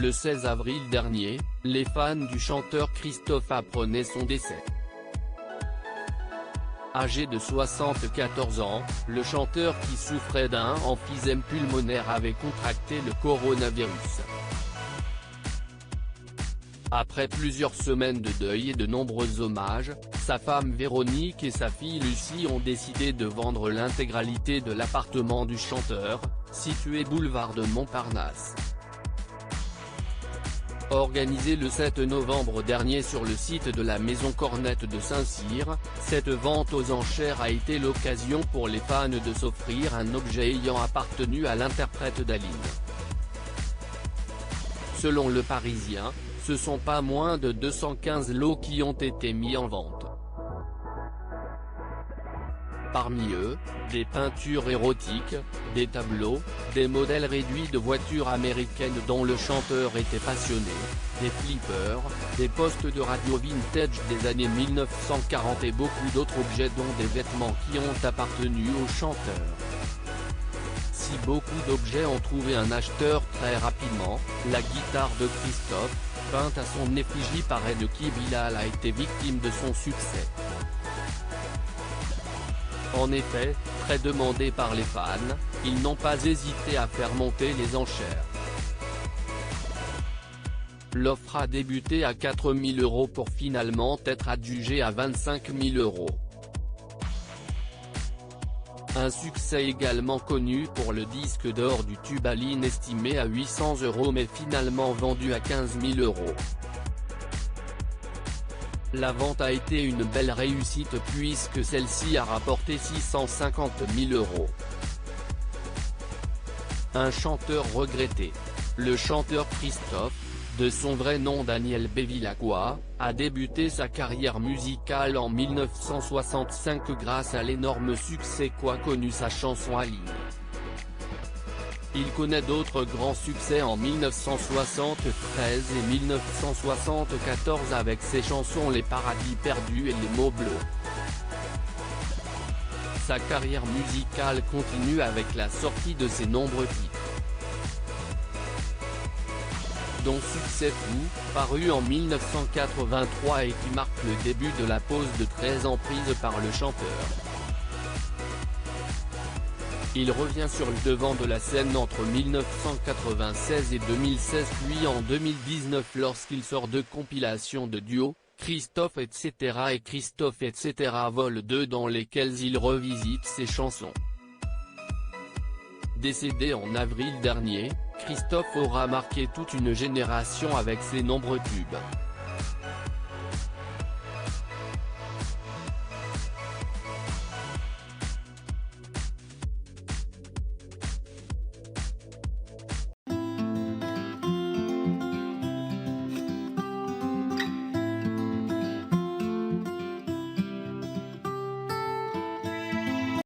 Le 16 avril dernier, les fans du chanteur Christophe apprenaient son décès. Âgé de 74 ans, le chanteur qui souffrait d'un emphysème pulmonaire avait contracté le coronavirus. Après plusieurs semaines de deuil et de nombreux hommages, sa femme Véronique et sa fille Lucie ont décidé de vendre l'intégralité de l'appartement du chanteur, situé boulevard de Montparnasse. Organisée le 7 novembre dernier sur le site de la Maison Cornette de Saint-Cyr, cette vente aux enchères a été l'occasion pour les fans de s'offrir un objet ayant appartenu à l'interprète d'Aline. Selon Le Parisien, ce sont pas moins de 215 lots qui ont été mis en vente. Parmi eux, des peintures érotiques, des tableaux, des modèles réduits de voitures américaines dont le chanteur était passionné, des flippers, des postes de radio vintage des années 1940 et beaucoup d'autres objets dont des vêtements qui ont appartenu au chanteur. Si beaucoup d'objets ont trouvé un acheteur très rapidement, la guitare de Christophe, peinte à son effigie par Edki Bilal, a été victime de son succès. En effet, très demandé par les fans, ils n'ont pas hésité à faire monter les enchères. L'offre a débuté à 4 000 € pour finalement être adjugée à 25 000 €. Un succès également connu pour le disque d'or du tube Aline estimé à 800 € mais finalement vendu à 15 000 €. La vente a été une belle réussite puisque celle-ci a rapporté 650 000 €. Un chanteur regretté. Le chanteur Christophe, de son vrai nom Daniel Bevilacqua, a débuté sa carrière musicale en 1965 grâce à l'énorme succès qu'a connu sa chanson Aline. Il connaît d'autres grands succès en 1973 et 1974 avec ses chansons Les Paradis Perdus et Les Mots Bleus. Sa carrière musicale continue avec la sortie de ses nombreux titres, dont Succès Fou, paru en 1983 et qui marque le début de la pause de 13 ans prise par le chanteur. Il revient sur le devant de la scène entre 1996 et 2016 puis en 2019 lorsqu'il sort deux compilations de duos, Christophe etc. et Christophe etc. Vol 2 dans lesquels il revisite ses chansons. Décédé en avril dernier, Christophe aura marqué toute une génération avec ses nombreux tubes.